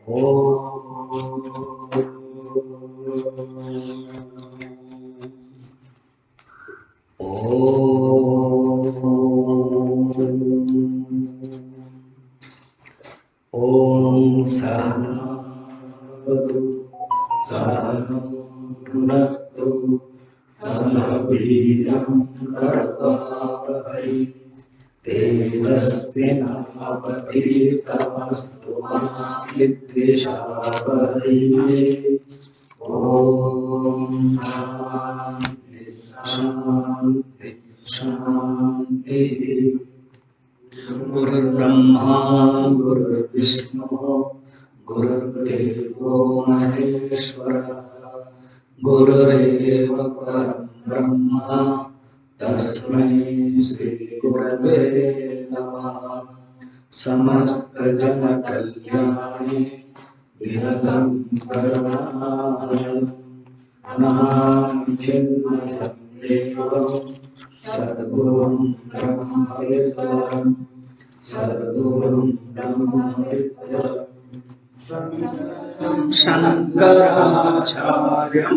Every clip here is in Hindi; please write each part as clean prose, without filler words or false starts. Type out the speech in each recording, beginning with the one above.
ओम सहना भवतु सहनौ भुनक्तु सह वीर्यं करवावहै तेजस्विनावधीतमस्तु मा विद्विषावहै। ओम शांति शांति। गुरुर्ब्रह्मा गुरुर्विष्णु गुरुर्देवो महेश्वरः गुरुरेव परं ब्रह्म तस्मै श्री गुरवे नमः। समस्त जन कल्याणे विरतं करुणामयं नमामि चिन्मयं देवं सद्गुरुं ब्रह्मविद्वरं सद्गुरुं ब्रह्मविद्वरं शंकराचार्यं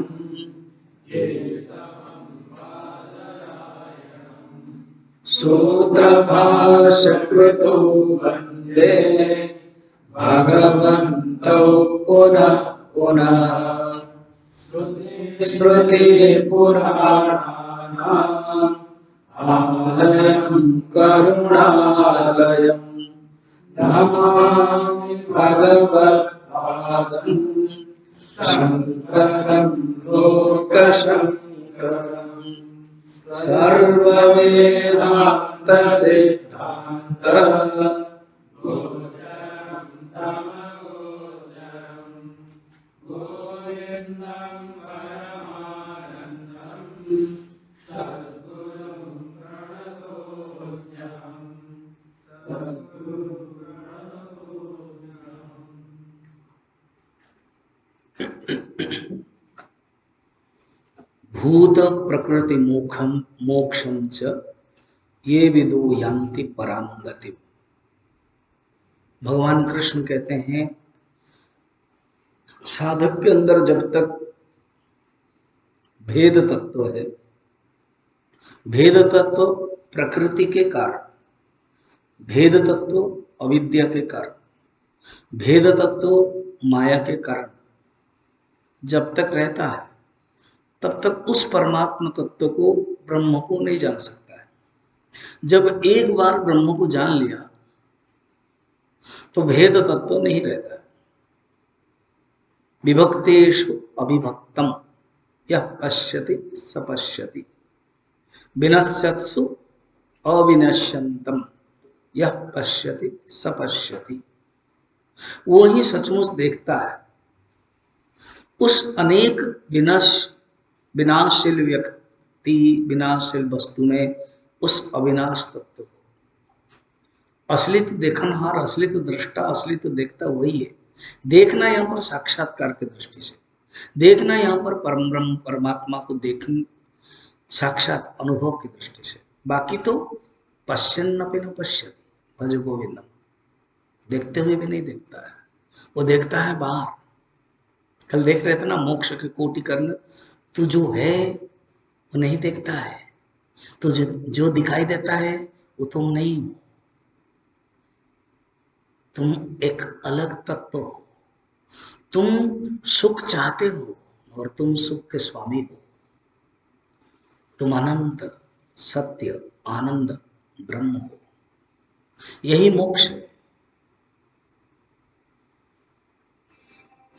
सूत्रभाष्यकृतो वन्दे भगवन्तौ पुनः पुनः। श्रुतिपुराणानाम् आलयं करुणालयं नमामि भगवत्पादं शङ्करं लोकशङ्करं सर्ववेदान्तसिद्धान्त भूत प्रकृति मोक्षम च ये विदु यान्ति पराम गति। भगवान कृष्ण कहते हैं साधक के अंदर जब तक भेद तत्व है, भेद तत्व प्रकृति के कारण, भेद तत्व अविद्या के कारण, भेद तत्व माया के कारण जब तक रहता है तब तक उस परमात्मा तत्व को, ब्रह्म को नहीं जान सकता है। जब एक बार ब्रह्म को जान लिया तो भेद तत्व नहीं रहता है। विभक्तेषु अविभक्तम यह पश्यति स पश्यति, विनश्यत्सु अविनश्यन्तम यह पश्यति स पश्यति। वो ही सचमुच देखता है उस अनेक विनाशशील व्यक्ति, विनाशशील वस्तु में उस अविनाश तत्व को। असली तो देखनहार, असली तो दृष्टा, असली तो देखता वही है। देखना यहाँ पर साक्षात्कार की दृष्टि से, देखना यहाँ पर परम ब्रह्म परमात्मा को देखने साक्षात अनुभव की दृष्टि से। बाकी तो पश्यन्नपि न पश्यति भज गोविंदम, देखते हुए भी नहीं देखता है, वो देखता है बाहर। कल देख रहे थे ना मोक्ष के कोटि कर्ण, तू जो है वो नहीं देखता है, तो जो दिखाई देता है वो तुम नहीं हो, तुम एक अलग तत्व हो। तुम सुख चाहते हो और तुम सुख के स्वामी हो। तुम अनंत सत्य आनंद ब्रह्म हो। यही मोक्ष है।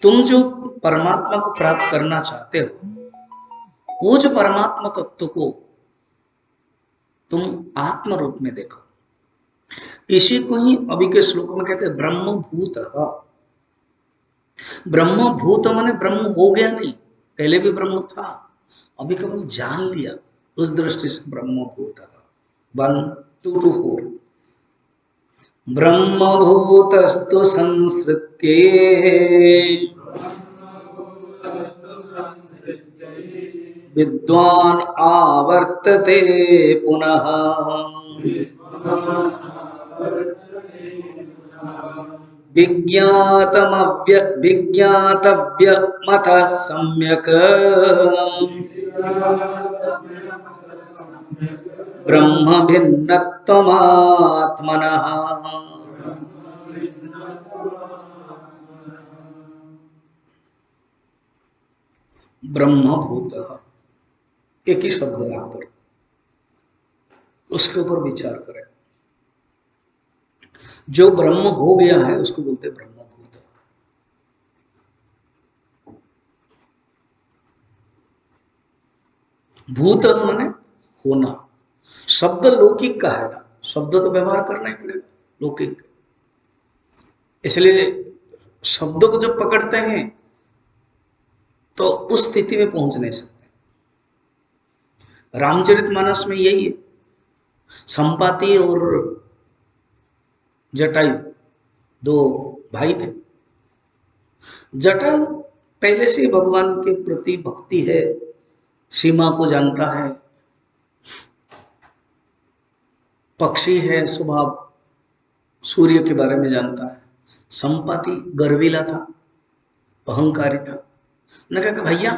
तुम जो परमात्मा को प्राप्त करना चाहते हो, वो जो परमात्मा तत्व को तुम आत्म रूप में देखो। इसी को ही अभी के श्लोक में कहते हैं ब्रह्मभूत। ब्रह्मभूत माने ब्रह्म हो गया नहीं, पहले भी ब्रह्म था, अभी केवल जान लिया। उस दृष्टि से ब्रह्मभूत। 1 2 4 ब्रह्मभूतस्तु संसृत्ये विद्वान् आवर्तते पुनः विज्ञातव्यमतः सम्यक् ब्रह्म भिन्नत्वमात्मनः। ब्रह्मभूत, एक ही शब्द है यहां पर, उसके ऊपर विचार करें। जो ब्रह्म हो गया है उसको बोलते ब्रह्मभूत। भूत माने होना। शब्द लौकिक का है ना, शब्द तो व्यवहार करना ही पड़ेगा, लौकिक। इसलिए शब्दों को जब पकड़ते हैं तो उस स्थिति में पहुंच नहीं सकते। रामचरितमानस में यही है। संपाति और जटायु दो भाई थे। जटायु पहले से ही भगवान के प्रति भक्ति है, सीमा को जानता है, पक्षी है स्वभाव, सूर्य के बारे में जानता है। संपाति गर्वीला था, अहंकारी था। उन्होंने कहा कि भैया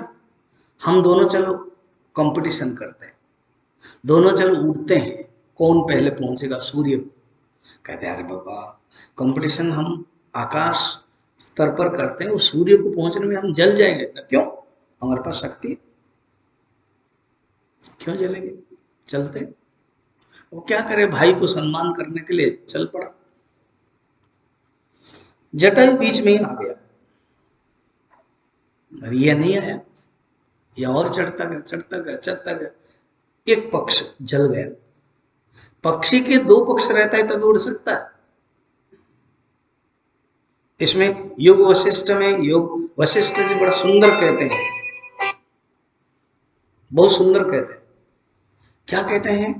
हम दोनों चलो कंपटीशन करते हैं, दोनों चलो उड़ते हैं, कौन पहले पहुंचेगा सूर्य को। कहते अरे बाबा, कंपटीशन हम आकाश स्तर पर करते हैं, वो सूर्य को पहुंचने में हम जल जाएंगे। क्यों, हमारे पास शक्ति है, क्यों जलेंगे, चलते। वो क्या करे, भाई को सम्मान करने के लिए चल पड़ा। जटायु बीच में ही आ गया, और ये नहीं आया, ये और चढ़ता गया चढ़ता गया चढ़ता गया। एक पक्ष जल गया। पक्षी के दो पक्ष रहता है तभी उड़ सकता है। इसमें योग वशिष्ठ में, योग वशिष्ठ जी बड़ा सुंदर कहते हैं, बहुत सुंदर कहते हैं। क्या कहते हैं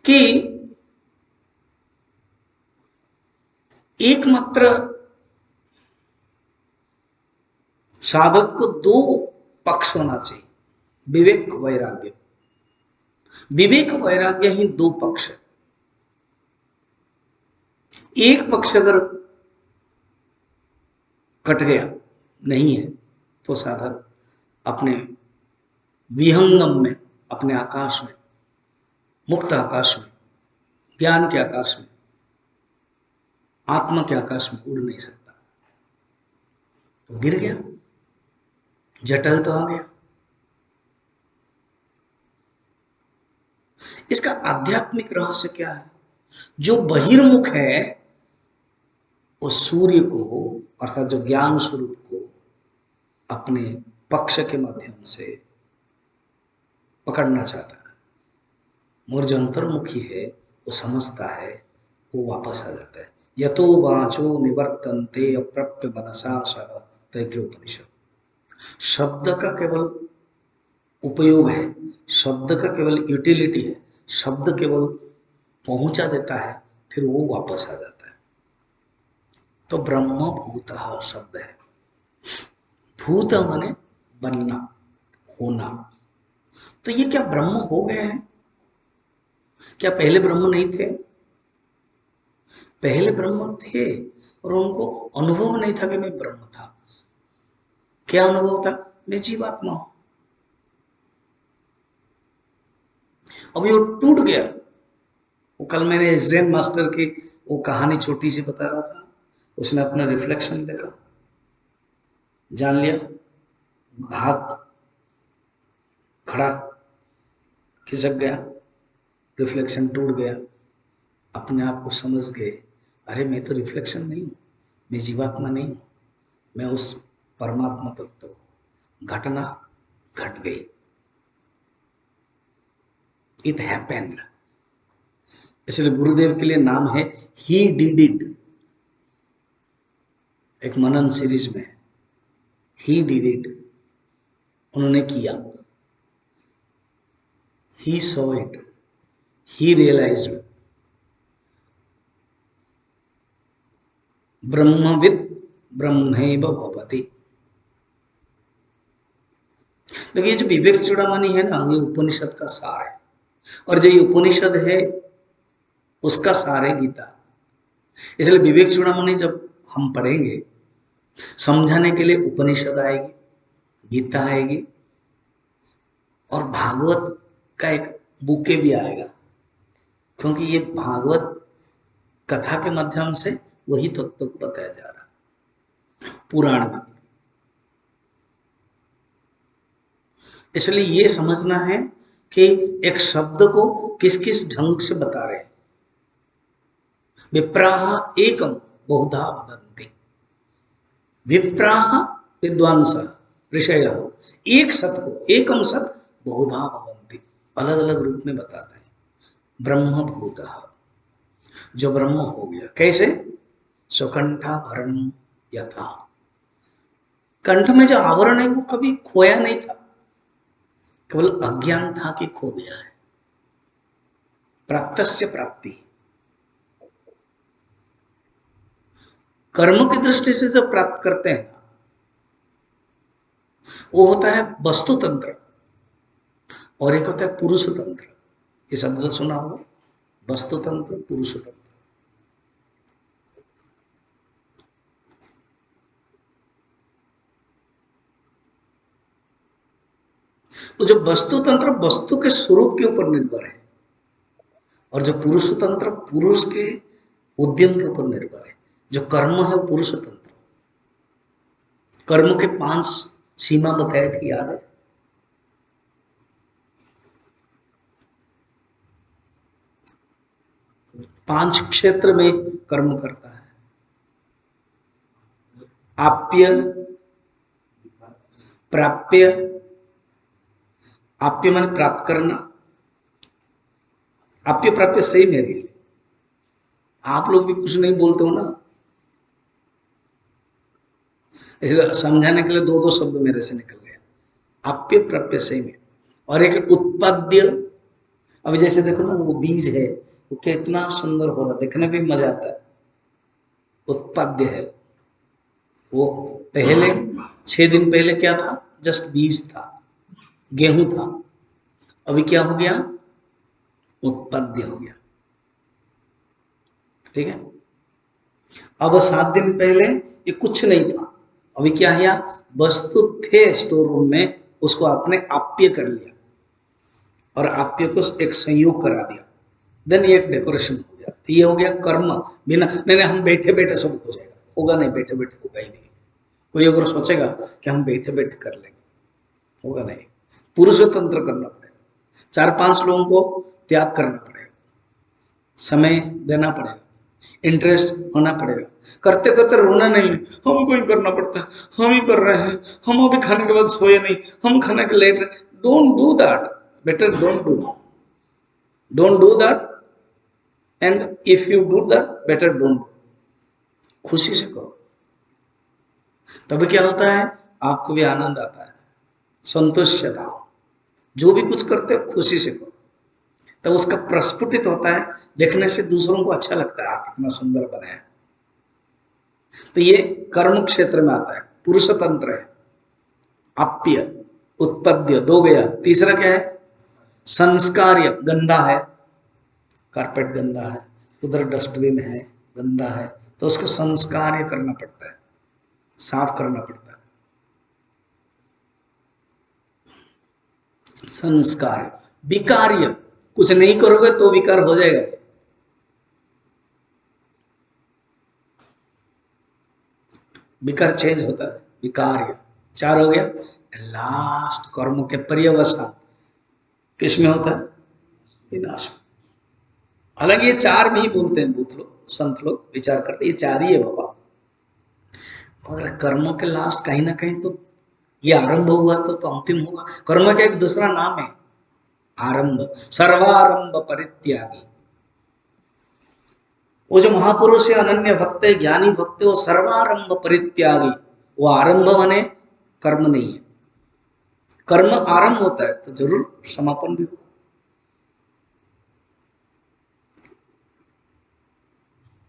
कि एकमात्र साधक को दो पक्ष होना चाहिए, विवेक वैराग्य। विवेक वैराग्य ही दो पक्ष है। एक पक्ष अगर कट गया, नहीं है, तो साधक अपने विहंगम में, अपने आकाश में, मुक्त आकाश में, ज्ञान के आकाश में, आत्मा के आकाश में उड़ नहीं सकता। तो गिर गया, जटायु तो आ गया। इसका आध्यात्मिक रहस्य क्या है? जो बहिर्मुख है वो सूर्य को, अर्थात जो ज्ञान स्वरूप को अपने पक्ष के माध्यम से पकड़ना चाहता है, और जो अंतर्मुखी है वो समझता है, वो वापस आ जाता है। यतो वाचो निवर्तन्ते अप्रप्य मनसा सह, तैत्तिरीयोपनिषद। शब्द का केवल उपयोग है, शब्द का केवल यूटिलिटी है, शब्द केवल पहुंचा देता है, फिर वो वापस आ जाता है। तो ब्रह्म भूत शब्द है। भूत माने बनना, होना। तो ये क्या ब्रह्म हो गए हैं? क्या पहले ब्रह्म नहीं थे? पहले ब्रह्म थे और उनको अनुभव नहीं था कि मैं ब्रह्म था। क्या अनुभव था? मैं जीवात्मा हूं। अभी वो टूट गया। वो कल मैंने ज़ेन मास्टर की वो कहानी छोटी सी बता रहा था, उसने अपना रिफ्लेक्शन देखा, जान लिया, हाथ खड़ा खिसक गया, रिफ्लेक्शन टूट गया। अपने आप को समझ गए, अरे मैं तो रिफ्लेक्शन नहीं हूं, मैं जीवात्मा नहीं हूं, मैं उस परमात्मा तत्व हूं। घटना घट गई, इट हैपेंड। इसलिए गुरुदेव के लिए नाम है ही डिड इट। एक मनन सीरीज में ही डिड इट, उन्होंने किया। He saw it, he realised. ब्रह्मविद ब्रह्मैव भवति। देखिए ये जो विवेक चूड़ामणि है ना, ये उपनिषद का सार है, और जो ये उपनिषद है उसका सार है गीता। इसलिए विवेक चूड़ामणि जब हम पढ़ेंगे, समझाने के लिए उपनिषद आएगी, गीता आएगी और भागवत का एक बुके भी आएगा, क्योंकि ये भागवत कथा के माध्यम से वही तत्व को बताया जा रहा है, पुराण में। इसलिए ये समझना है कि एक शब्द को किस किस ढंग से बता रहे हैं। विप्राह एकम बहुधा वदन्ति, विप्राह विद्वांस ऋषय एक सत को, एकम सत बहुधा वदन्ति, अलग अलग रूप में बताते हैं। ब्रह्मभूत, जो ब्रह्म हो गया, कैसे? स्वकंठाभरणम यथा, कंठ में जो आवरण है वो कभी खोया नहीं था, केवल अज्ञान था कि खो गया है। प्राप्तस्य प्राप्ति, कर्म की दृष्टि से जो प्राप्त करते हैं वो होता है वस्तु तंत्र, और एक होता है पुरुष तंत्र। ये शब्द सुना होगा, वस्तु तंत्र, पुरुष तंत्र। वो जो वस्तु तंत्र वस्तु के स्वरूप के ऊपर निर्भर है, और जो पुरुष तंत्र पुरुष के उद्यम के ऊपर निर्भर है। जो कर्म है वो पुरुष तंत्र। कर्म के 5 सीमा बताए थे, याद है? पांच क्षेत्र में कर्म करता है। आप्य, प्राप्य, आप्य माने प्राप्त करना, आप्य प्राप्य सही मेरे लिए, आप लोग भी कुछ नहीं बोलते हो ना, इसलिए समझाने के लिए दो दो शब्द मेरे से निकल गए। आप्य प्राप्य सही में, और एक उत्पाद्य। अभी जैसे देखो ना, वो बीज है, वो कितना सुंदर हो रहा, देखने में मजा आता है, उत्पाद्य है वो। पहले 6 दिन पहले क्या था? जस्ट बीज था, गेहूं था, अभी क्या हो गया? उत्पाद्य हो गया। ठीक है? अब 7 दिन पहले ये कुछ नहीं था, अभी क्या है? वस्तु थे स्टोर रूम में, उसको आपने आप्य कर लिया और आप्य को एक संयोग करा दिया, देन ये एक डेकोरेशन हो गया। तो ये हो गया कर्म। बिना नहीं, हम बैठे बैठे सब हो जाएगा, होगा नहीं, बैठे बैठे होगा ही नहीं। कोई अगर सोचेगा कि हम बैठे बैठे कर लेंगे, होगा नहीं। पुरुष तंत्र करना पड़ेगा, 4-5 लोगों को त्याग करना पड़ेगा, समय देना पड़ेगा, इंटरेस्ट होना पड़ेगा। करते करते रोना नहीं, हमको ही करना पड़ता है, हम ही कर रहे हैं, हम अभी खाने के बाद सोए नहीं, हम खाने के late. Don't do that, better don't do that, and if you do that, better don't. खुशी से करो, तभी क्या होता है? आपको भी आनंद आता है, संतुष्टता। जो भी कुछ करते हो खुशी से करो, तब उसका प्रस्फुटित होता है, देखने से दूसरों को अच्छा लगता है, आप कितना सुंदर बने हैं। तो ये कर्म क्षेत्र में आता है, पुरुष तंत्र है। आप्य, उत्पद्य, 2 गया। तीसरा क्या है? संस्कार्य, गंदा है, कारपेट गंदा है, उधर डस्टबिन है, गंदा है, तो उसको संस्कार्य करना पड़ता है, साफ करना पड़ता है। संस्कार। विकार्य, कुछ नहीं करोगे तो विकार हो जाएगा। विकार चेंज होता है, विकार्य। 4 हो गया। लास्ट कर्म के पर्यवसान किसमें होता है? विनाश। हालांकि ये 4 में ही बोलते हैं भूत लोग, संत लोग विचार करते, ये 4 ही है बाबा। मगर कर्मों के लास्ट कहीं ना कहीं तो ये आरंभ हुआ तो अंतिम होगा। कर्म का एक दूसरा नाम है आरंभ, सर्वारंभ परित्यागी। वो जो महापुरुष है, अनन्य भक्त है, ज्ञानी भक्त है, वो सर्वारंभ परित्यागी। वो आरंभ माने कर्म नहीं है, कर्म आरंभ होता है तो जरूर समापन भी होगा।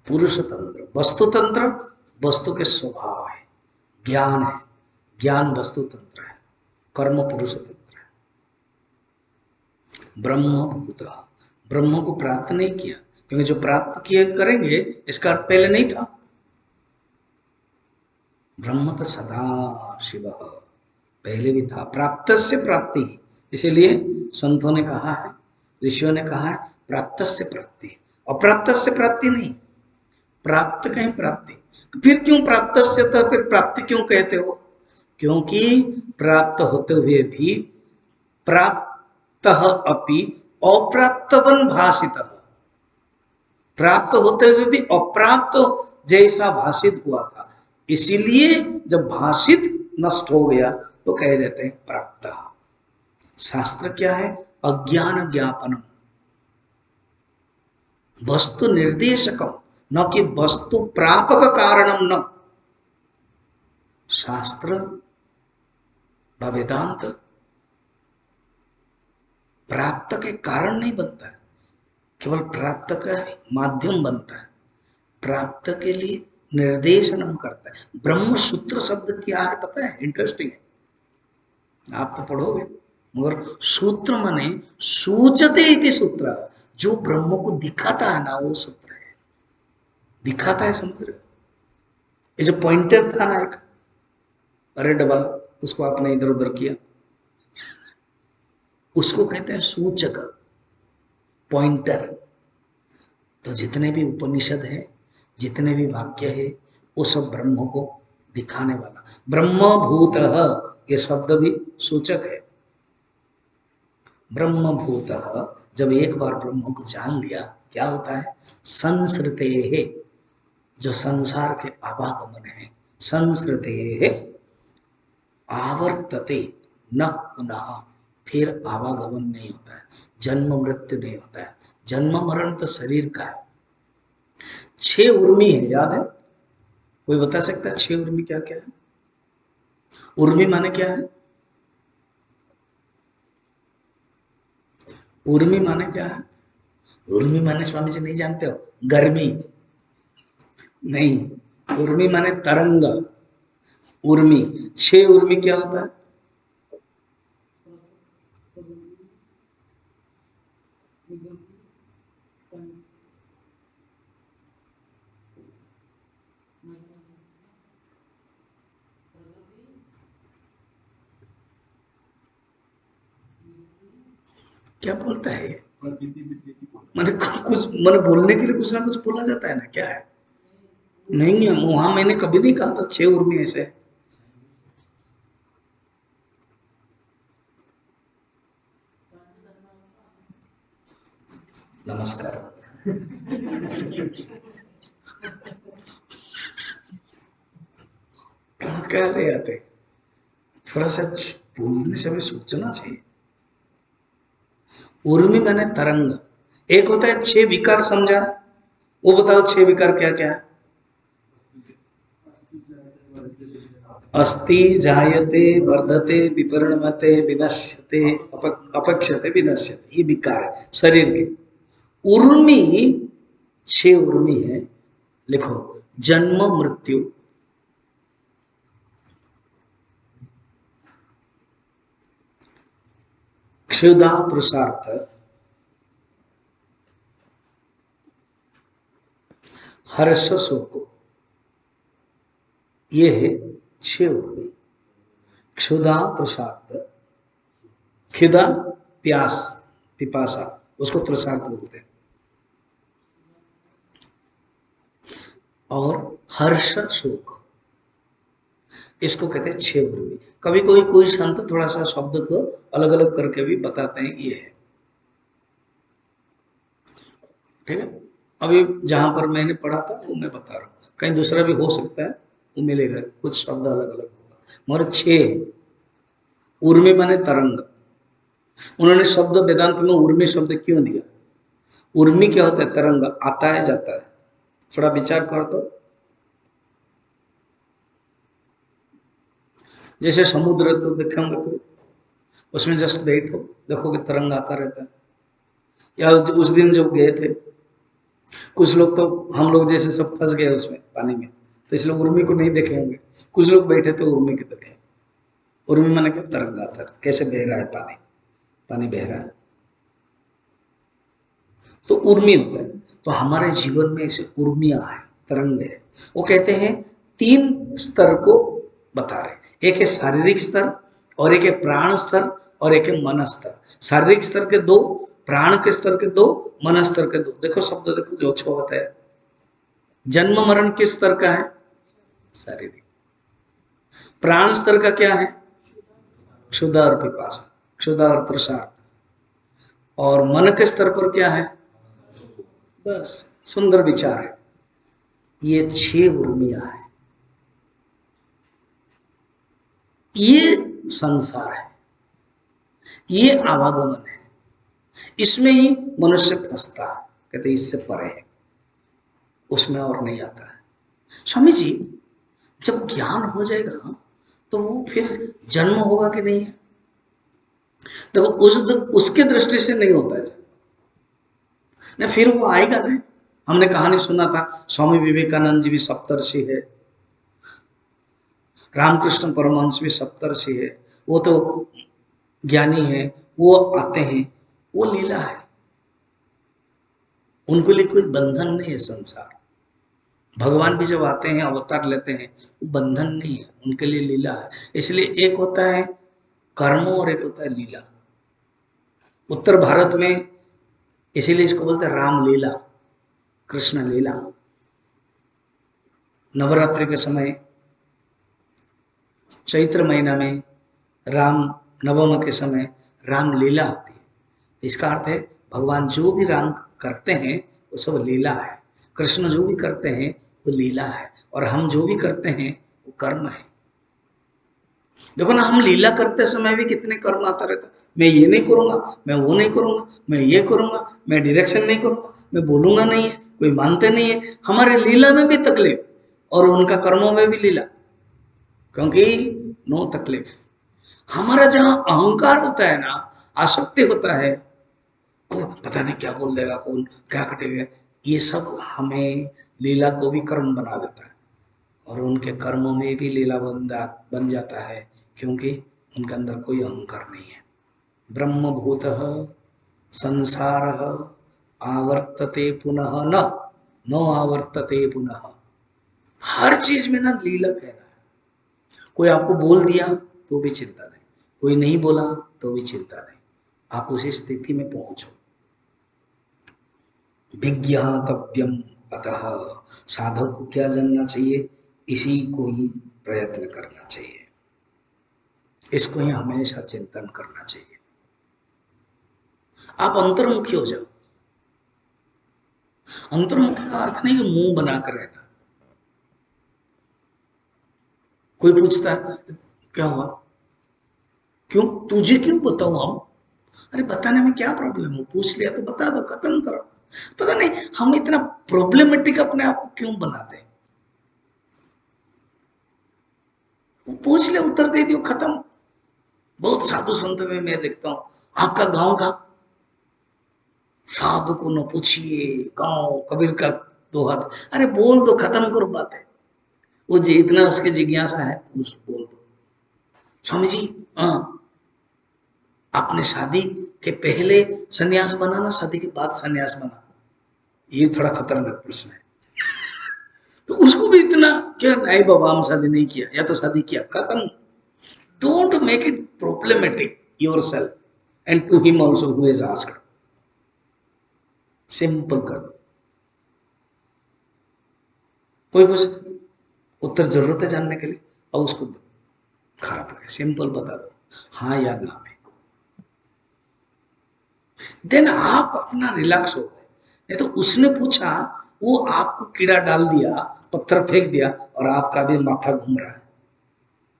पुरुष तंत्र, वस्तु तंत्र वस्तु के स्वभाव है, ज्ञान है, ज्ञान वस्तु तंत्र है, कर्म पुरुष तंत्र है। ब्रह्मभूत, ब्रह्म को प्राप्त नहीं किया, क्योंकि जो प्राप्त किए करेंगे इसका अर्थ पहले नहीं था। ब्रह्म सदा शिव, पहले भी था। प्राप्त से प्राप्ति, इसीलिए संतों ने कहा है, ऋषियों ने कहा है प्राप्त से प्राप्ति, अप्राप्त से प्राप्ति नहीं। प्राप्त कहीं प्राप्ति, फिर क्यों प्राप्त से, तो फिर प्राप्ति क्यों कहते हो? क्योंकि प्राप्त होते हुए भी प्राप्त अपि अप्राप्तवन भाषित, प्राप्त होते हुए भी अप्राप्त जैसा भाषित हुआ था, इसीलिए जब भाषित नष्ट हो गया तो कह देते हैं प्राप्त। शास्त्र क्या है? अज्ञान ज्ञापनम, वस्तु निर्देशकम, न कि वस्तु प्रापक कारणम। न शास्त्र व वेदांत प्राप्त के कारण नहीं बनता है, केवल प्राप्त का माध्यम बनता है, प्राप्त के लिए निर्देशनम करता है। ब्रह्म सूत्र शब्द क्या है पता है? इंटरेस्टिंग है, आप तो पढ़ोगे, मगर सूत्र माने सूचते इति सूत्र, जो ब्रह्म को दिखाता है ना वो सूत्र है, दिखाता है, समझ रहे हो? ये जो पॉइंटर था ना एक रेड वाला, उसको आपने इधर उधर किया, उसको कहते हैं सूचक, पॉइंटर। तो जितने भी उपनिषद है, जितने भी वाक्य है, वो सब ब्रह्म को दिखाने वाला। ब्रह्म भूत, ये शब्द भी सूचक है। ब्रह्म भूत, जब एक बार ब्रह्म को जान लिया क्या होता है? संसृते है, जो संसार के आवागमन है, संसृते है आवर्तते न पुनः, फिर आवागमन नहीं होता है, जन्म मृत्यु नहीं होता है। जन्म मरण तो शरीर का है। 6 उर्मी है, याद है? कोई बता सकता है 6 उर्मी क्या क्या है? उर्मी माने क्या है? उर्मी माने क्या है? उर्मी माने स्वामी जी नहीं जानते हो? गर्मी नहीं, उर्मी माने तरंग। उर्मी, 6 उर्मी क्या होता है? क्या बोलता है ये? मैंने कुछ, मैंने बोलने के लिए कुछ ना कुछ बोला जाता है ना, क्या है? नहीं है वहां, मैंने कभी नहीं कहा था 6 उर्मी ऐसे। नमस्कार। क्या ले आते, थोड़ा सा बोलने से हमें सोचना चाहिए। उर्मी मैंने तरंग, एक होता है 6 विकार, समझा? वो बताओ 6 विकार क्या क्या है? अस्ति, जायते, वर्धते, विपरिणमते, विनश्यते, अपक्षते, विनश्यते, ये विकार है शरीर के। उर्मी 6 उर्मी है, लिखो। जन्म मृत्यु, क्षुधा पुरुषार्थ, हर्ष शोक, ये है 6 उर्मी। क्षुधा पुरुषार्थ, खिदा प्यास, पिपासा, उसको पुरुषार्थ बोलते हैं। और हर्ष शोक, इसको कहते हैं 6 उर्मी। कभी कोई संत थोड़ा सा शब्द को अलग अलग करके भी बताते हैं ये है, ठीक है? अभी जहां पर मैंने पढ़ा था वो मैं बता रहा हूँ, कहीं दूसरा भी हो सकता है, वो मिलेगा, कुछ शब्द अलग अलग होगा, मगर 6। उर्मी माने तरंग। उन्होंने शब्द वेदांत में उर्मी शब्द क्यों दिया? उर्मी क्या होता है? तरंग, आता है जाता है। थोड़ा विचार करो तो, जैसे समुद्र तो देखे होंगे कोई, उसमें जस्ट बैठो, देखोगे तरंग आता रहता है। या उस दिन जब गए थे कुछ लोग, तो हम लोग जैसे सब फंस गए उसमें पानी में, तो इसलिए उर्मी को नहीं देखे होंगे। कुछ लोग बैठे थे उर्मी के देखे। उर्मी माने क्या? तरंग आता है, कैसे बह रहा है पानी, पानी बह रहा है, तो उर्मी होता है। तो हमारे जीवन में ऐसे उर्मियां है, तरंग है। वो कहते हैं 3 स्तर को बता रहे, एक है शारीरिक स्तर और एक है प्राण स्तर और एक है मन स्तर। शारीरिक स्तर के 2, प्राण के स्तर के 2, मन स्तर के 2। देखो शब्द देखो जो छो बताया। जन्म मरण किस स्तर का है? शारीरिक। प्राण स्तर का क्या है? क्षुधा और पिपासा, क्षुधा और तृषार्थ। और मन के स्तर पर क्या है? बस सुंदर विचार है। ये 6 उर्मियां हैं, ये संसार है, ये आवागमन है, इसमें ही मनुष्य फंसता है। कहते इससे परे है, उसमें और नहीं आता है। स्वामी जी जब ज्ञान हो जाएगा तो वो फिर जन्म होगा कि नहीं है? देखो उसके दृष्टि से नहीं होता है जन्म, ना फिर वो आएगा ना। हमने कहानी सुना था, स्वामी विवेकानंद जी भी सप्तर्षि है, रामकृष्ण परमहंस भी सप्तर्षि है, वो तो ज्ञानी है, वो आते हैं, वो लीला है। उनके लिए कोई बंधन नहीं है संसार। भगवान भी जब आते हैं अवतार लेते हैं, वो बंधन नहीं है, उनके लिए लीला है। इसलिए एक होता है कर्म और एक होता है लीला। उत्तर भारत में इसीलिए इसको बोलते हैं रामलीला, कृष्ण लीला। नवरात्रि के समय चैत्र महीना में राम नवम के समय रामलीला होती है। इसका अर्थ है भगवान जो भी राम करते हैं वो सब लीला है, कृष्ण जो भी करते हैं वो लीला है, और हम जो भी करते हैं वो कर्म है। देखो ना, हम लीला करते समय भी कितने कर्म आता रहता। मैं ये नहीं करूंगा, मैं वो नहीं करूंगा, मैं ये करूंगा, मैं डायरेक्शन नहीं करूंगा, मैं बोलूंगा नहीं है, कोई मानते नहीं है। हमारे लीला में भी तकलीफ और उनका कर्मों में भी लीला, क्योंकि नो तकलीफ। हमारा जहां अहंकार होता है ना, आसक्ति होता है, को पता नहीं क्या बोल देगा, कौन क्या कटेगा, ये सब हमें लीला को भी कर्म बना देता है। और उनके कर्मों में भी लीला बन जाता है, क्योंकि उनके अंदर कोई अहंकार नहीं है। ब्रह्मभूत संसार आवर्तते पुनः न नो आवर्तते पुनः। हर चीज में ना लीला कह रहा है। कोई आपको बोल दिया तो भी चिंता नहीं, कोई नहीं बोला तो भी चिंता नहीं, आप उसी स्थिति में पहुंचो। विज्ञातव्यम अतः, साधक को क्या जानना चाहिए? इसी को ही प्रयत्न करना चाहिए, इसको ही हमेशा चिंतन करना चाहिए। आप अंतर्मुखी हो जाओ। अंतर्मुखी का अर्थ नहीं कि मुंह बनाकर रहना। कोई पूछता है क्या हुआ, क्यों, तुझे क्यों बताऊं हम? अरे बताने में क्या प्रॉब्लम है? पूछ लिया तो बता दो, खत्म करो। पता नहीं हम इतना प्रॉब्लमेटिक अपने आप को क्यों बनाते हैं। वो पूछ ले, उत्तर दे दियो, खत्म। बहुत साधु संत में मैं देखता हूं, आपका गांव का, साधु को न पूछिए, गांव कबीर का दोहा। अरे बोल दो, खत्म करो बातें। वो जितना उसके जिज्ञासा है बोल दो। स्वामी जी हाँ, आपने शादी के पहले सन्यास बना ना शादी के बाद सन्यास बना? ये थोड़ा खतरनाक प्रश्न है। तो उसको भी इतना क्या, नहीं बाबा हम शादी नहीं किया, या तो शादी किया, खत्म। Don't make it problematic yourself and to him also who has asked. Simple कर दो। कोई कुछ उत्तर जरूरत है जानने के लिए, अब उसको खराब है, सिंपल बता दो हाँ या ना में, देन आप अपना रिलैक्स हो गए। नहीं तो उसने पूछा, वो आपको कीड़ा डाल दिया, पत्थर फेंक दिया, और आपका भी माथा घूम रहा है।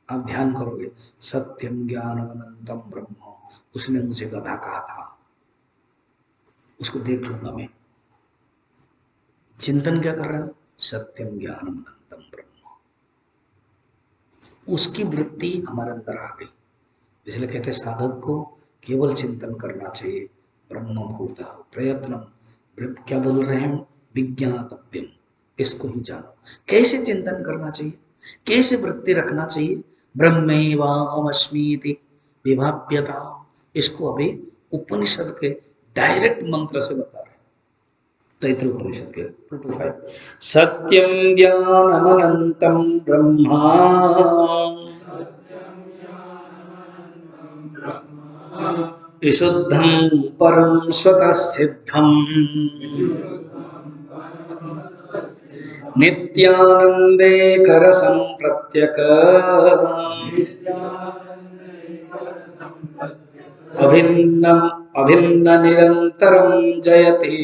आप ध्यान करोगे, सत्यम ज्ञानम अनंतम ब्रह्म, उसने मुझे गधा कहा था, उसको देख लूंगा मैं। चिंतन क्या कर रहा है? सत्यम ज्ञानम अनंतम ब्रह्म। उसकी वृत्ति हमारे अंदर आ गई। इसलिए कहते साधक को केवल चिंतन करना चाहिए, ब्रह्मभूत प्रयत्न। क्या बोल रहे हैं? विज्ञातव्यम, इसको ही जानो। कैसे चिंतन करना चाहिए, कैसे वृत्ति रखना चाहिए? ब्रह्मेवाहमस्मीति विभाव्यता, इसको अभी उपनिषद के डायरेक्ट मंत्र से बता रहे हैं। तैत्तिरीयोपनिषद के 2-5 सत्यम ज्ञानमनंतम ब्रह्मा विशुद्धं परम स्वतः सिद्धं नित्यानंदेकर संप्रत्यक अभिन्नम अभिन्न निरंतरम जयति।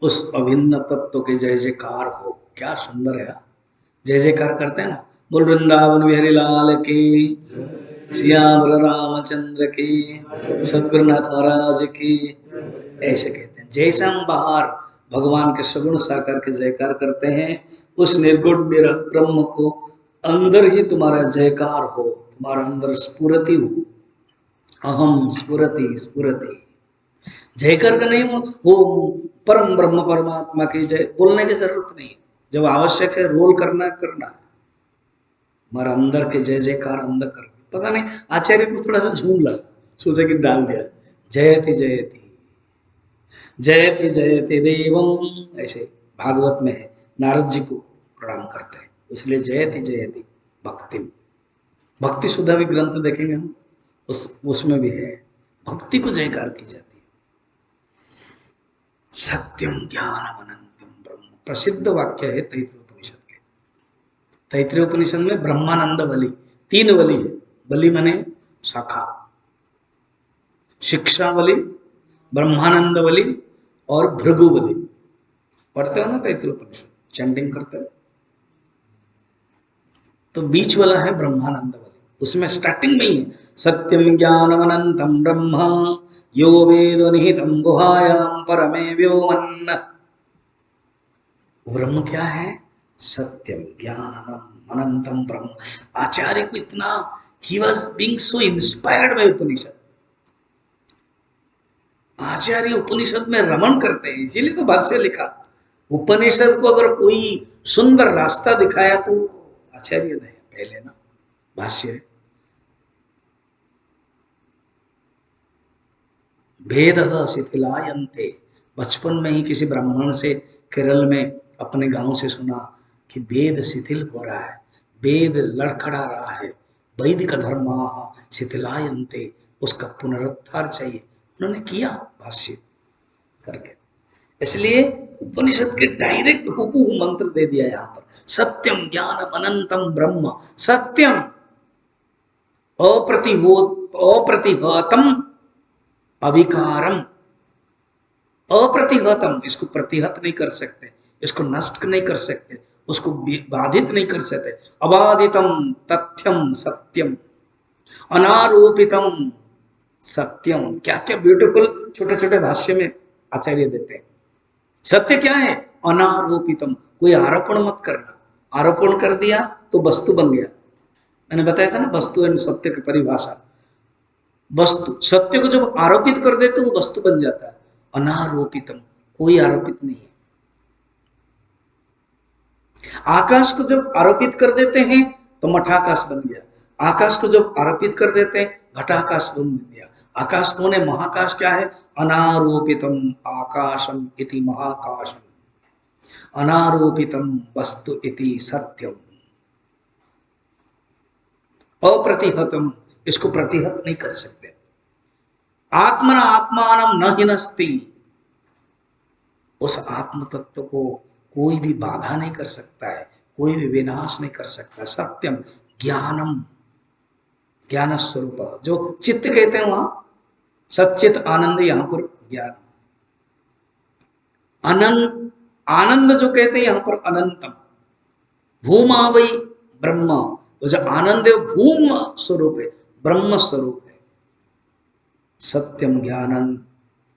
उस अभिन्न तत्व के जय जयकार हो। क्या सुंदर है। जय जयकार करते हैं ना, बोल वृंदावन बिहारी लाल की, श्याम रामचंद्र की, सद्गुरुनाथ महाराज की, ऐसे कहते हैं। जैसे हम बाहर भगवान के सगुण साकार के जयकार करते हैं, उस निर्गुण ब्रह्म को अंदर ही तुम्हारा जयकार हो, तुम्हारा अंदर स्फुरति हो। अहम स्फुरति स्फुरति, जयकार का नहीं वो परम ब्रह्म परमात्मा की जय बोलने की जरूरत नहीं। जब आवश्यक है रोल करना करना है, हमारा अंदर के जय जयकार अंदर कर। पता नहीं आचार्य को थोड़ा सा झूम लगा, सोचे कि डाल दिया जयति जयति जयति जयति देवम, ऐसे भागवत में है। नारद जी को प्रणाम करते हैं, इसलिए जयति जयति भक्ति। भक्ति सुधा भी ग्रंथ देखेंगे हम, उसमें भी है भक्ति को जयकार की जाती है। सत्यम ज्ञानम अनंतम ब्रह्म प्रसिद्ध वाक्य है तैत्तिरीयोपनिषद के। तैत्तिरीयोपनिषद में ब्रह्मानंद बलि 3 बलि है। बलि माने शाखा, शिक्षा बलि, ब्रह्मानंद बलि और भृगु बलि। पढ़ते हो ना तैत्तिरीयोपनिषद, चैंटिंग करते हो, तो बीच वाला है ब्रह्मानंद बलि। उसमें स्टार्टिंग में ही है सत्यम ज्ञानम अनंतम ब्रह्म यो वेद निहितम गुहायाम परमे व्योमन्। ब्रह्म क्या है? सत्यम ज्ञानम अनंतम ब्रह्म। आचार्य को इतना, he was being so inspired by Upanishad. आचार्य उपनिषद में रमण करते हैं, इसीलिए तो भाष्य लिखा। उपनिषद को अगर कोई सुंदर रास्ता दिखाया तो आचार्य ने पहले ना, भाष्य। भेद शिथिलायन्ते, बचपन में ही किसी ब्राह्मण से केरल में अपने गांव से सुना कि वेद शिथिल हो रहा है, वेद लड़खड़ा रहा है, वैदिक धर्म शिथिलायन्ते, उसका पुनरुद्धार चाहिए। उन्होंने किया भाष्य करके। इसलिए उपनिषद के डायरेक्ट हुकूम मंत्र दे दिया यहाँ पर, सत्यम ज्ञानम अनंतम ब्रह्म। सत्यम अप्रतिहतम अविकारम, अप्रतिहतम, इसको प्रतिहत नहीं कर सकते, इसको नष्ट नहीं कर सकते, उसको बाधित नहीं कर सकते। अबाधितम तथ्यम सत्यम, अनारोपितम सत्यम। क्या क्या ब्यूटीफुल छोटे छोटे भाष्य में आचार्य देते हैं। सत्य क्या है? अनारोपितम, कोई आरोपण मत करना। आरोपण कर दिया तो वस्तु बन गया। मैंने बताया था ना वस्तु एंड सत्य की परिभाषा। वस्तु, सत्य को जब आरोपित कर देते वो वस्तु बन जाता है। अनारोपितम, कोई आरोपित नहीं है। आकाश को जब आरोपित कर देते हैं तो मठाकाश बन गया। आकाश को जब आरोपित कर देते हैं घटाकाश बन गया। आकाश कौन है? महाकाश क्या है? अनारोपितम आकाशम इति महाकाशम, अनारोपितम वस्तु इति सत्यम, अप्रतिहतम, इसको प्रतिहत नहीं कर सकते। आत्मना आत्मानम न हिनस्ति, उस आत्म तत्व को कोई भी बाधा नहीं कर सकता है, कोई भी विनाश नहीं कर सकता। सत्यम ज्ञानम, ज्ञान स्वरूप, जो चित्त कहते हैं वहां सच्चित आनंद, यहां पर ज्ञान। अनंत आनंद जो कहते हैं यहां पर अनंतम। भूमा वै ब्रह्म, वो जो आनंद है भूम स्वरूप है, ब्रह्म स्वरूप है। सत्यम ज्ञानम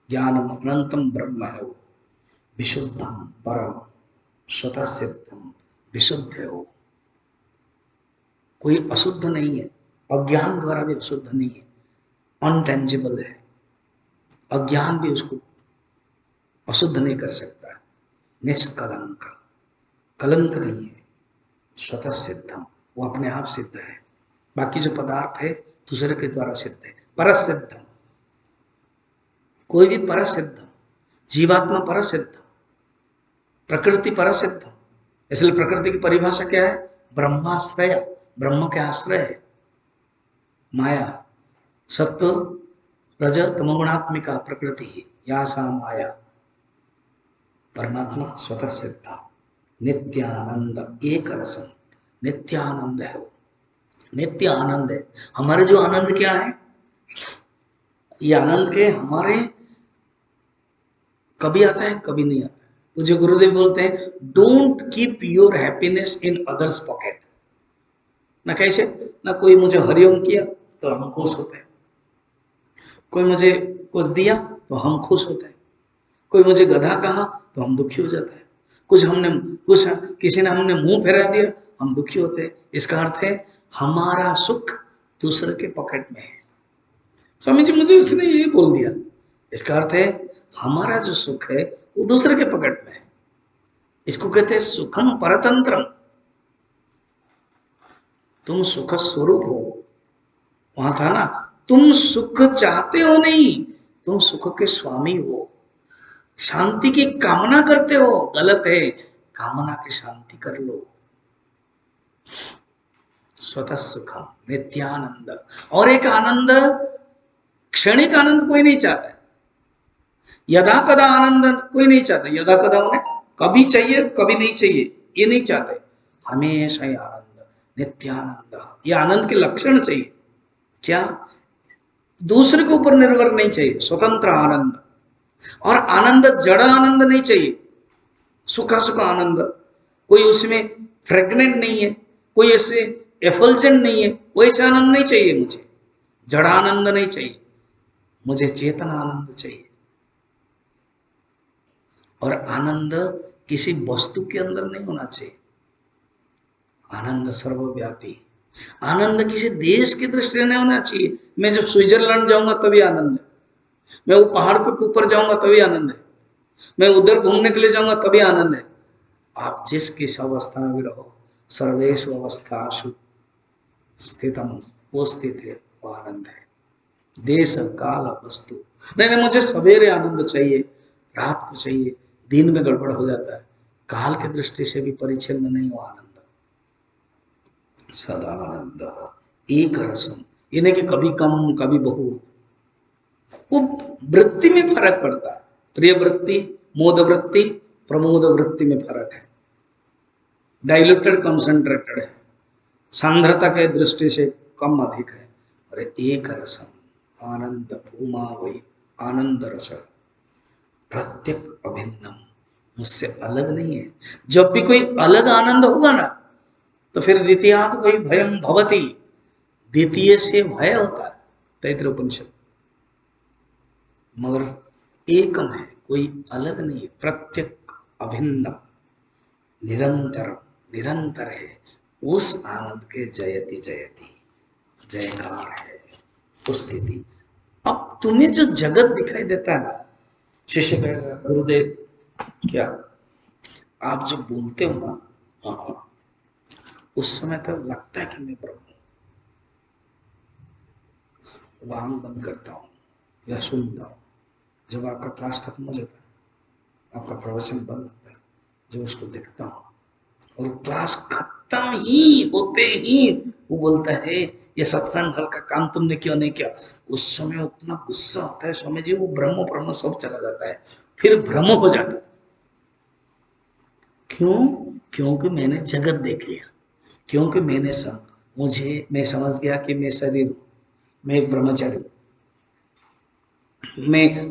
ज्ञानम अनंतम ब्रह्म है वो, विशुद्धम परम स्वतः सिद्धम, विशुद्ध है वो, कोई अशुद्ध नहीं है, अज्ञान द्वारा भी अशुद्ध नहीं है, अनटेंजिबल है। अज्ञान भी उसको अशुद्ध नहीं कर सकता। निष्कलंक, कलंक नहीं है, स्वतः सिद्धम, वो अपने आप सिद्ध है। बाकी जो पदार्थ है दूसरे के द्वारा सिद्ध है। परसिद्धम, कोई भी परसिद्ध, जीवात्मा परसिद्ध, प्रकृति परसिद्ध। इसलिए प्रकृति की परिभाषा क्या है? ब्रह्माश्रय, ब्रह्म के आश्रय है। माया सत्व रज तमोगुणात्मिका प्रकृति ही या सा माया। परमात्मा स्वतः सिद्ध, नित्यानंद, एक रसम, नित्यानंद है वो, नित्य आनंद है। हमारे जो आनंद क्या है, ये आनंद के हमारे कभी आता है कभी नहीं आता है। मुझे गुरुदेव बोलते हैं, don't keep your happiness in others pocket. ना कैसे, ना कोई मुझे हरिओम किया तो हम खुश होते हैं, कोई मुझे कुछ दिया तो हम खुश होते हैं, कोई मुझे गधा कहा तो हम दुखी हो जाते हैं, कुछ किसी ने हमने मुंह फेरा दिया हम दुखी होते हैं। इसका अर्थ है हमारा सुख दूसरे के पॉकेट में है। स्वामी जी मुझे उसने ये बोल दिया, इसका अर्थ है हमारा जो सुख है वो दूसरे के पॉकेट में है। इसको कहते हैं सुखम परतंत्रम। तुम सुख स्वरूप हो, वहां था ना, तुम सुख चाहते हो नहीं, तुम सुख के स्वामी हो। शांति की कामना करते हो, गलत है, कामना की शांति कर लो। स्वतः सुखम, नित्यानंद। और एक आनंद, क्षणिक आनंद कोई नहीं चाहता है, यदा कदा आनंद कोई नहीं चाहता। यदा कदा उन्हें कभी चाहिए कभी नहीं चाहिए, ये नहीं चाहते, हमेशा ही आनंद, नित्यानंद। ये आनंद के लक्षण चाहिए। क्या? दूसरे के ऊपर निर्भर नहीं चाहिए, स्वतंत्र आनंद। और आनंद जड़ आनंद नहीं चाहिए, सुखा सुखा आनंद। कोई उसमें फ्रेगनेंट नहीं है, कोई ऐसे एफल्जेंट नहीं है, वैसे आनंद नहीं चाहिए मुझे। जड़ आनंद नहीं चाहिए मुझे, चेतन आनंद चाहिए। और आनंद किसी वस्तु के अंदर नहीं होना चाहिए, आनंद सर्वव्यापी। आनंद किसी देश की दृष्टि नहीं होना चाहिए। मैं जब स्विट्जरलैंड जाऊंगा तभी आनंद है, मैं वो पहाड़ के ऊपर जाऊंगा तभी आनंद है, मैं उधर घूमने के लिए जाऊंगा तभी आनंद है। आप जिस किस अवस्था में भी रहो, सर्वेश अवस्थासु स्थितम, वो स्थित है, वो आनंद है। देश काल वस्तु नहीं, नहीं मुझे सवेरे आनंद चाहिए, रात को चाहिए, दिन में गड़बड़ हो जाता है, काल की दृष्टि से भी परिच्छिन्न नहीं हो आनंद। सदा आनंद, एक रसम, इन्हें कि कभी कम कभी बहुत। वो वृत्ति में फर्क पड़ता है, प्रिय वृत्ति, मोद वृत्ति, प्रमोद वृत्ति में फर्क है। डाइल्यूटेड कंसंट्रेटेड है, सांद्रता के दृष्टि से कम अधिक है। और एक रसम आनंद भूमा वही आनंद रस, प्रत्येक अभिन्नम, मुझसे अलग नहीं है। जब भी कोई अलग आनंद होगा ना, तो फिर द्वितीयात वही भयम भवती, द्वितीय से भय होता है, तैत्तिरीय उपनिषद। मगर एकम है, कोई अलग नहीं है, प्रत्येक अभिन्न, निरंतर, निरंतर है। उस आनंद के जयति जयति, जयकार है उस स्थिति। अब तुम्हें जो जगत दिखाई देता है ना, शिष्य कह रहा है गुरुदेव क्या आप जब बोलते हो ना, हाँ, उस समय तक लगता है कि मैं ब्रह्म हूं। वांग बंद करता हूं या सुनता हूं, जब आपका क्लास खत्म हो जाता है, आपका प्रवचन बंद होता है, जब उसको देखता हूं, और क्लास खत्म ही होते ही वो बोलता है ये सत्संग हल का काम तुमने क्यों नहीं किया, उस समय उतना गुस्सा आता है स्वामी जी, वो ब्रह्म ब्रह्म सब चला जाता है, फिर भ्रम हो जाता है। क्यों? क्योंकि मैंने जगत देख लिया, क्योंकि मैं समझ गया कि मैं शरीर हूं, मैं एक ब्रह्मचारी हूं,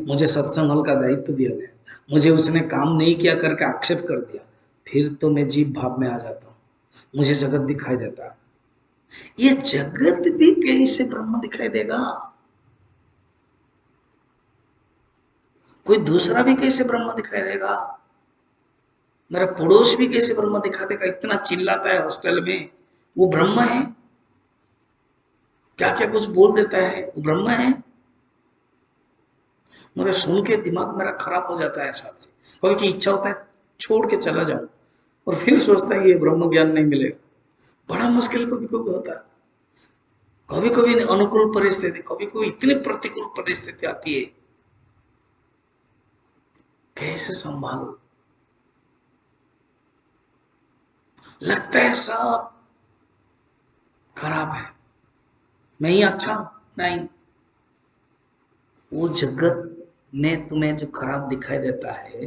मुझे सत्संग हल का दायित्व दिया गया, मुझे उसने काम नहीं किया करके आक्षेप कर दिया, फिर तो मैं जीव भाव में आ जाता हूँ, मुझे जगत दिखाई देता है। ये जगत भी कैसे ब्रह्म दिखाई देगा? कोई दूसरा भी कैसे ब्रह्म दिखाई देगा? मेरा पड़ोस भी कैसे ब्रह्म दिखा देगा? इतना चिल्लाता है हॉस्टल में, वो ब्रह्म है? क्या क्या कुछ बोल देता है, वो ब्रह्म है? मेरा सुन के दिमाग मेरा खराब हो जाता है साहब जी। कभी की इच्छा होता है छोड़ के चला जाऊं, और फिर सोचता है ये ब्रह्म ज्ञान नहीं मिलेगा। बड़ा मुश्किल कभी कभी होता है, कभी कभी अनुकूल परिस्थिति, कभी कभी इतनी प्रतिकूल परिस्थिति आती है, कैसे संभालो? लगता है सब खराब है, मैं ही अच्छा हूं। नहीं, वो जगत में तुम्हें जो खराब दिखाई देता है,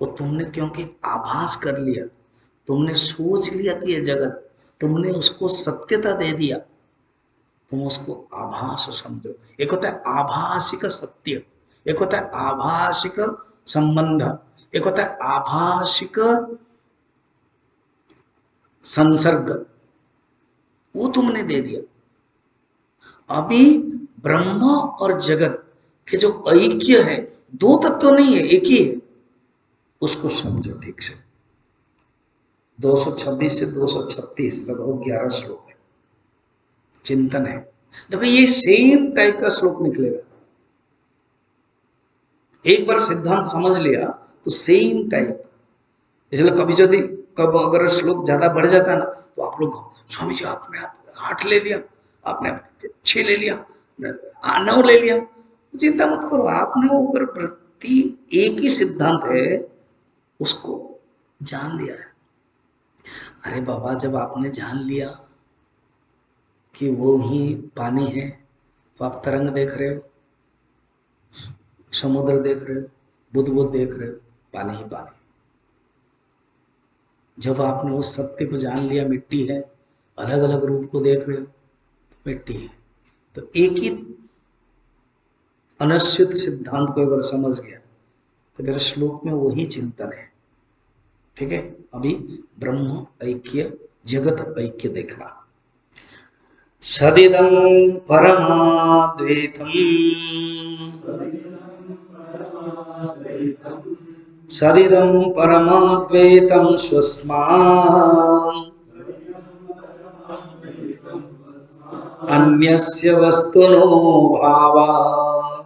वो तुमने क्योंकि आभास कर लिया, तुमने सोच लिया कि ये जगत, तुमने उसको सत्यता दे दिया, तुम उसको आभास समझो। एक होता है आभासिक सत्य, एक होता है आभासिक संबंध, एक होता है आभासिक संसर्ग, वो तुमने दे दिया। अभी ब्रह्म और जगत के जो ऐक्य है, दो तत्व नहीं है, एक ही है, उसको समझो ठीक से। 226 से 236 लगभग 11 श्लोक है, चिंतन है। देखो ये सेम टाइप का श्लोक निकलेगा, एक बार सिद्धांत समझ लिया तो सेम टाइप। इसलिए कभी यदि कब अगर श्लोक ज्यादा बढ़ जाता है ना, तो आप लोग स्वामी जी आपने 8 ले लिया, आपने 6 ले लिया, 9 ले लिया, चिंता मत करो। आपने ऊपर वृत्ति एक ही सिद्धांत है, उसको जान लिया है। अरे बाबा, जब आपने जान लिया कि वो ही पानी है, तो आप तरंग देख रहे हो, समुद्र देख रहे हो, बुद्ध बुद्ध देख रहे हो, पानी ही पानी। जब आपने उस सत्य को जान लिया, मिट्टी है, अलग अलग रूप को देख रहे हो, तो मिट्टी है। तो एक ही अनश्युत सिद्धांत को अगर समझ गया, तो मेरे श्लोक में वही चिंतन है। ठीक है, अभी ब्रह्म ऐक्य, जगत ऐक्य देखना। सदिदं परमाद्वैतम्, सदिदं परमाद्वैतं स्वस्मात् अन्यस्य वस्तुनो भावात्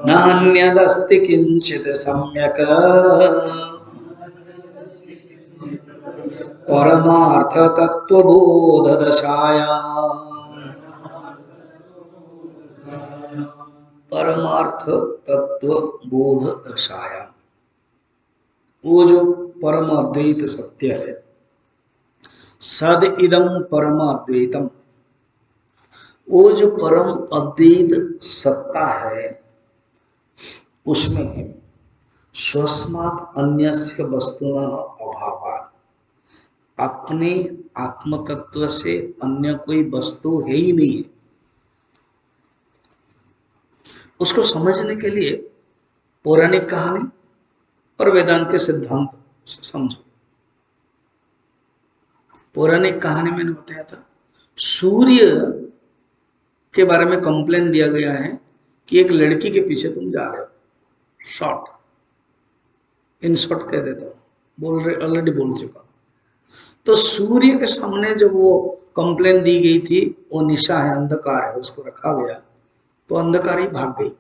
नान्यदस्ति किंचित् सम्यक् परमार्थ तत्वबोध दशायाम्। परमार्थ तत्व बोध दशायाम, वो जो परम अद्वैत सत्य है, सद इदम परम अद्वैतम, वो जो परम अद्वैत सत्ता है, उसमें स्वस्मात् अन्यस्य वस्तुनः अभावात्, अपने आत्म तत्व से अन्य कोई वस्तु है ही नहीं है। उसको समझने के लिए पौराणिक कहानी और वेदांत के सिद्धांत समझो। पौराणिक कहानी मैंने बताया था, सूर्य के बारे में कंप्लेन दिया गया है कि एक लड़की के पीछे तुम जा रहे हो। शॉर्ट, इन शॉर्ट कह देता हूं, बोल रहे ऑलरेडी बोल चुका। तो सूर्य के सामने जब वो कंप्लेन दी गई थी, वो निशा है, अंधकार है, उसको रखा गया, तो अंधकार ही भाग गई।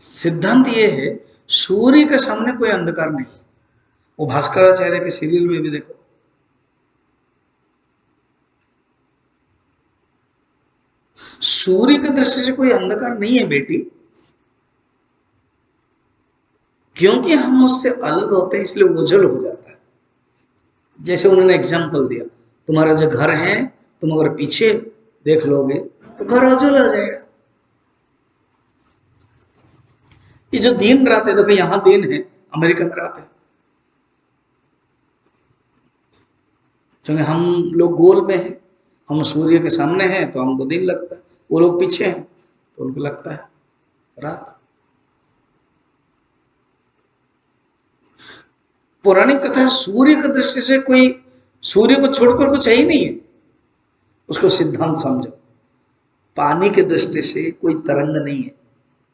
सिद्धांत ये है, सूर्य के सामने कोई अंधकार नहीं है। वो भास्कराचार्य के सीरियल में भी देखो, सूर्य की दृष्टि से कोई अंधकार नहीं है बेटी, क्योंकि हम उससे अलग होते हैं, इसलिए उजल हो जाता है। जैसे उन्होंने एग्जाम्पल दिया, तुम्हारा जो घर है, तुम अगर पीछे देख लोगे तो घर उजल हो जाएगा। ये जो दिन रात है, देखो यहां दिन है, अमेरिका में रात है, क्योंकि हम लोग गोल में हैं, हम सूर्य के सामने हैं तो हमको दिन लगता है, वो लोग पीछे हैं तो उनको लगता है रात। पौराणिक कथा है, सूर्य की दृष्टि से कोई, सूर्य को छोड़कर कुछ है ही नहीं है, उसको सिद्धांत समझो। पानी की दृष्टि से कोई तरंग नहीं है,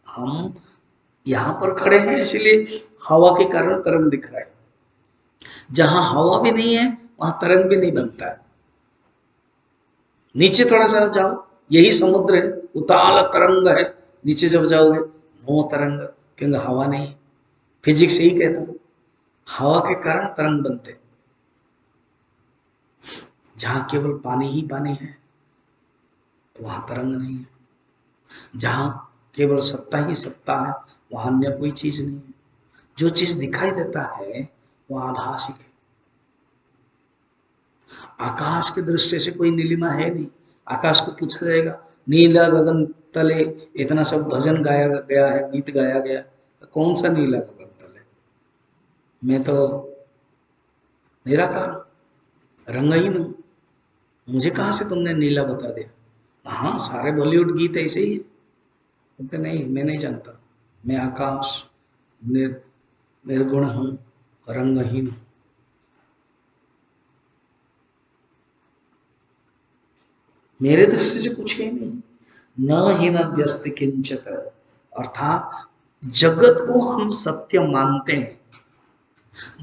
हम यहां पर खड़े हैं इसीलिए हवा के कारण तरंग दिख रहा है, जहां हवा भी नहीं है वहां तरंग भी नहीं बनता है। नीचे थोड़ा सा जाओ, यही समुद्र है, उताल तरंग है, नीचे जब जाओगे नो तरंग, क्योंकि हवा नहीं है। फिजिक्स यही कहता है, हवा के कारण तरंग बनते, जहां केवल पानी ही पानी है तो वहां तरंग नहीं है। जहां केवल सत्ता ही सत्ता है, वहां अन्य कोई चीज नहीं है। जो चीज दिखाई देता है वह आभासिक है। आकाश की दृष्टि से कोई नीलिमा है नहीं। आकाश को पूछा जाएगा, नीला गगन तले इतना सब भजन गाया गया है, गीत गाया गया, कौन सा नीला गगन तले? मैं तो निराकार हूं, रंगहीन हूं, मुझे कहां से तुमने नीला बता दिया? हाँ, सारे बॉलीवुड गीत ऐसे ही है। बोलते नहीं, मैं नहीं जानता, मैं आकाश निर्गुण हूं, रंगहीन हूं। मेरे दृष्टि से कुछ है नहीं। न ही न व्यस्त किंचित, अर्थात जगत को हम सत्य मानते हैं,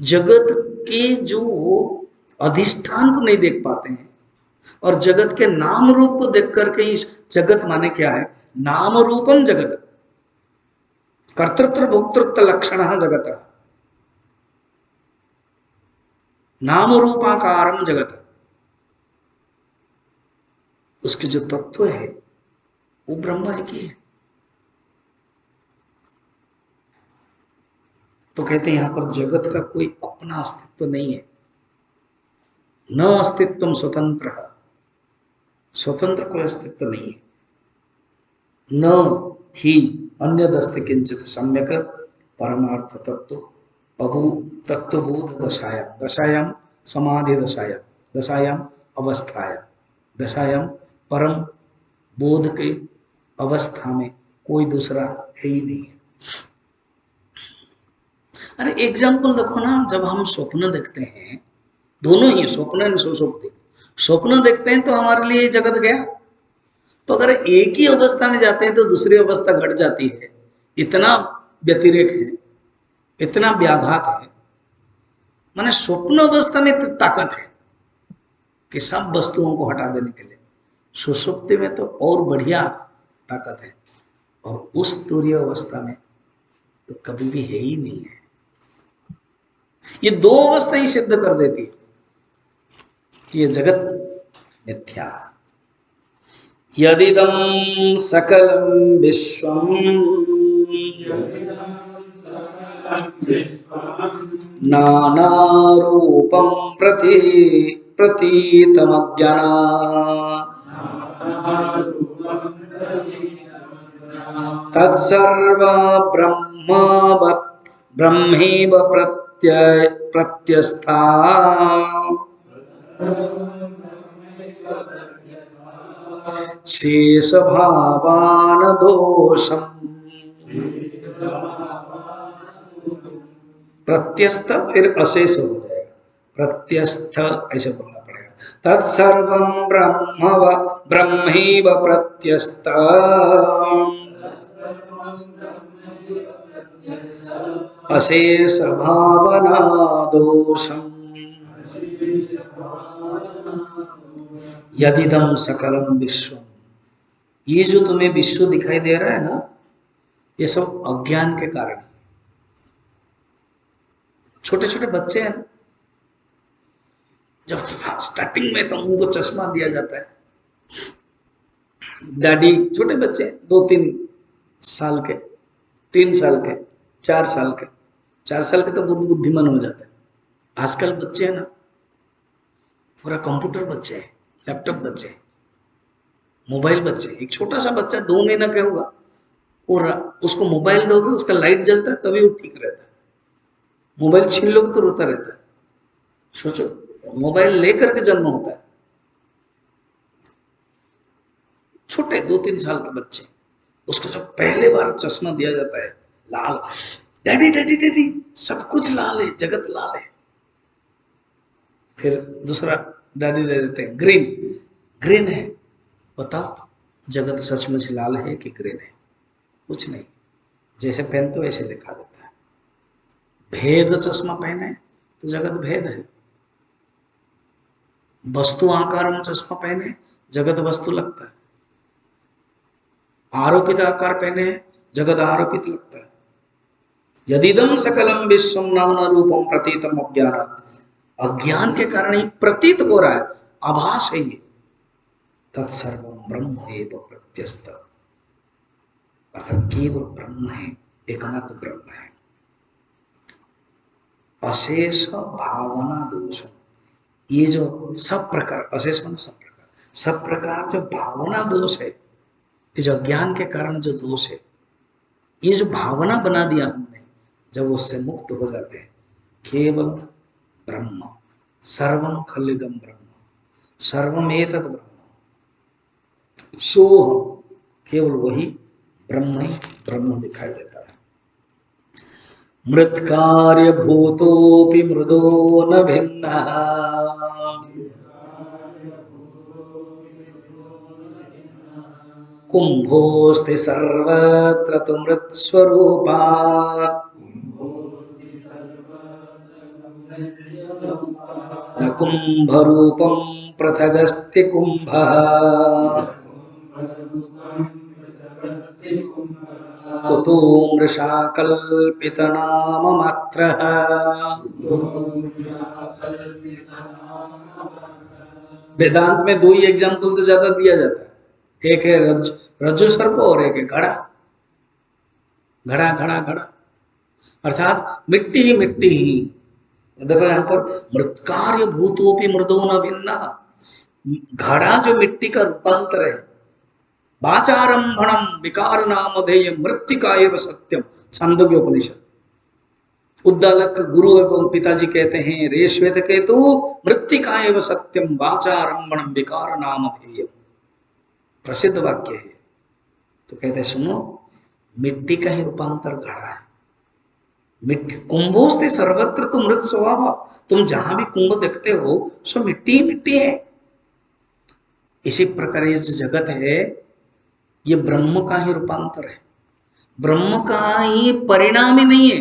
जगत के जो अधिष्ठान को नहीं देख पाते हैं, और जगत के नाम रूप को देख करके इस जगत माने क्या है? नाम रूपम जगत, कर्तृत्व भोक्तृत्व लक्षण जगत, नाम रूपाकारम जगत। उसके जो तत्व है वो ब्रह्म है की है। तो कहते हैं यहां पर जगत का कोई अपना अस्तित्व नहीं है। न अस्तित्व स्वतंत्र, स्वतंत्र कोई अस्तित्व नहीं है। न ही अन्य दस्त किंचित सम्यक परमार्थ तत्व अभू तत्वबोध दशायाम, दशायाम समाधि दशायाम, दशायाम अवस्थायाम, दशायाम परम बोध के अवस्था में कोई दूसरा है ही नहीं है। अरे एग्जाम्पल देखो ना, जब हम स्वप्न देखते हैं, दोनों ही स्वप्न और सुषुप्ति, स्वप्न देखते हैं तो हमारे लिए जगत गया, तो अगर एक ही अवस्था में जाते हैं तो दूसरी अवस्था घट जाती है। इतना व्यतिरेक है, इतना व्याघात है। माने स्वप्न अवस्था में ताकत है कि सब वस्तुओं को हटा देने के लिए, सुषुप्ति में तो और बढ़िया ताकत है, और उस तुरीय अवस्था में तो कभी भी है ही नहीं है। ये दो अवस्था ही सिद्ध कर देती है कि ये जगत मिथ्या। यदिदं सकलं विश्वं नानारूपं प्रतीतमज्ञानात् तत्सर्वं ब्रह्मैव प्रत्यस्था शेष भावान दोषम। प्रत्यस्थ फिर अशेष हो जाएगा, प्रत्यस्थ ऐसे बोलना पड़ेगा। तत्सर्वं ब्रह्मैव प्रत्यस्थ अशेष भावना दोषम। यदिदम सकलम विश्व, ये जो तुम्हें विश्व दिखाई दे रहा है ना, ये सब अज्ञान के कारण। छोटे छोटे बच्चे हैं, जब स्टार्टिंग में तो उनको चश्मा दिया जाता है, डैडी, छोटे बच्चे 2-3 साल के, 3 साल के, 4 साल के, 4 साल के तो बुद्धिमान हो जाते हैं। आजकल बच्चे हैं ना, पूरा कंप्यूटर बच्चे हैं, लैपटॉप बच्चे हैं, मोबाइल बच्चे। एक छोटा सा बच्चा 2 महीना का होगा, और उसको मोबाइल दोगे, उसका लाइट जलता है तभी वो ठीक रहता है। मोबाइल छीन लोगे तो रोता रहता है। सोचो, मोबाइल लेकर के जन्म होता है। छोटे 2-3 साल के बच्चे, उसको जब पहले बार चश्मा दिया जाता है, लाल, डैडी डैडी डैडी, सब कुछ लाल है, जगत लाल है। फिर दूसरा डैडी दे देते हैं ग्रीन, ग्रीन है। बताओ जगत सचमुच लाल है कि ग्रीन है? कुछ नहीं, जैसे पहनते तो वैसे दिखा देता है। भेद चश्मा पहने तो जगत भेद है, वस्तु आकार में चश्मा पहने जगत वस्तु लगता है, आरोपित आकार पहने जगत आरोपित लगता है। यदिदं सकलम विश्वम नाना रूपम प्रतीतम अज्ञानात्, अज्ञान के कारण ही प्रतीत हो रहा है, आभास है ये। तत्सर्वं ब्रह्म एव प्रत्यस्त, अर्थात केवल ब्रह्म है, एकमात्र ब्रह्म है। अशेष भावना दोष, ये जो सब प्रकार, अशेष मान सब प्रकार जो भावना दोष है, ये जो ज्ञान के कारण जो दोष है, ये जो भावना बना दिया हमने, जब उससे मुक्त हो जाते हैं, केवल ब्रह्म, सर्वम खलिदम ब्रह्म, सर्वम एतत् ब्रह्म, सोहम, केवल वही ब्रह्म ही ब्रह्म दिखाई देता है। मृत्कार्य भूतोपि मृदो न भिन्नः, कुंभोस्ति सर्वत्र तु मृत्स्वरूपात्, न कुंभरूपं पृथगस्ति कुंभः, कुतो मृषा कल्पितनाम मात्रः। वेदांत में दो ही एग्जाम्पल तो ज्यादा दिया जाता है, एक है रज्जु सर्प और एक है घड़ा। घड़ा घड़ा घड़ा अर्थात मिट्टी ही मिट्टी ही। देखो यहाँ पर मृत्कार्य भूतोपि मृदो न भिन्ना, घड़ा जो मिट्टी का रूपांतर है, वाचारंभणम विकार नामधेय मृत्तिका एव सत्यम, छांदोग्य उपनिषद। उद्दालक गुरु एवं पिताजी कहते हैं, रे श्वेत केतु मृत्तिका एव सत्यम वाचारंभणम विकार नामधेय, प्रसिद्ध वाक्य है। तो कहते हैं सुनो, मिट्टी का ही रूपांतर घड़ा है। मिट्टी कुंभोस्ते सर्वत्र तो मृत स्वभाव, तुम जहां भी कुंभ देखते हो सब मिट्टी ही मिट्टी है। इसी प्रकार ये जो जगत है, ये ब्रह्म का ही रूपांतर है, ब्रह्म का ही परिणाम ही नहीं है,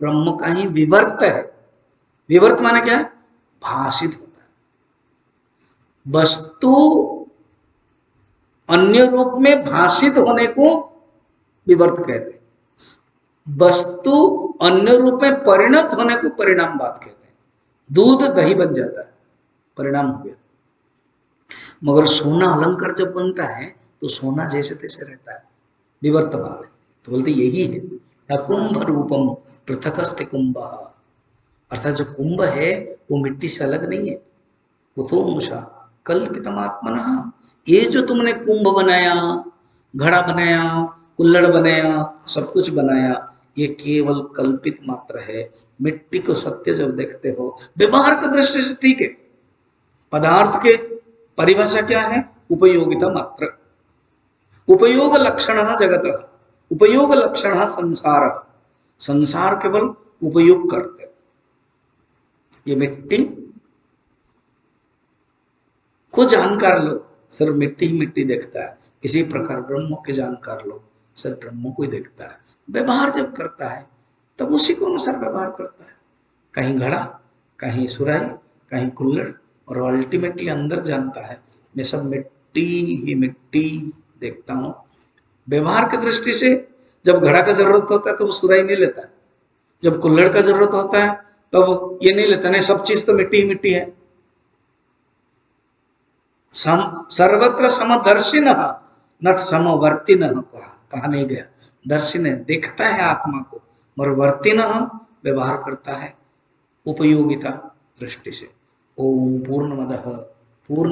ब्रह्म का ही विवर्त है। विवर्त माने क्या है? भाषित होता है। वस्तु अन्य रूप में भाषित होने को विवर्त कहते हैं, वस्तु अन्य रूप में परिणत होने को परिणामवाद कहते हैं। दूध दही बन जाता है, परिणाम हो गया। मगर सोना अलंकार जब बनता है तो सोना जैसे तैसे रहता है, विवर्तवाद है। तो बोलते यही है, न कुंभ रूपम पृथकस्ते कुंभ, अर्थात जो कुंभ है वो मिट्टी से अलग नहीं है। कुतो मुषा कल्पितमात्मनः, ये जो तुमने कुंभ बनाया, घड़ा बनाया, कुल्हड़ बनाया, सब कुछ बनाया, ये केवल कल्पित मात्र है। मिट्टी को सत्य जब देखते हो, व्यवहार की दृष्टि से ठीक है, पदार्थ के परिभाषा क्या है? उपयोगिता मात्र। उपयोग लक्षण जगत, उपयोग लक्षण संसार, संसार केवल उपयोग करते। ये मिट्टी को जानकार लो, सिर्फ मिट्टी ही मिट्टी देखता है। इसी प्रकार ब्रह्म के जानकार लो, सिर्फ ब्रह्म को ही देखता है। व्यवहार जब करता है तब उसी को अनुसार व्यवहार करता है, कहीं घड़ा, कहीं सुराही, कहीं कुल्हड़, और अल्टीमेटली अंदर जानता है मैं सब मिट्टी ही मिट्टी देखता हूं। व्यवहार की दृष्टि से जब घड़ा का जरूरत होता है तो वो सुराही नहीं लेता है, जब कुल्हड़ का जरूरत होता है तब ये नहीं लेता, नहीं सब चीज तो मिट्टी ही मिट्टी है। सर्वत्र समदर्शी न समवर्ती न, कहा नहीं गया। दर्शी ने देखता है आत्मा को, और वर्ती न व्यवहार करता है उपयोगिता दृष्टि से। ओम पूर्णमदः पूर्ण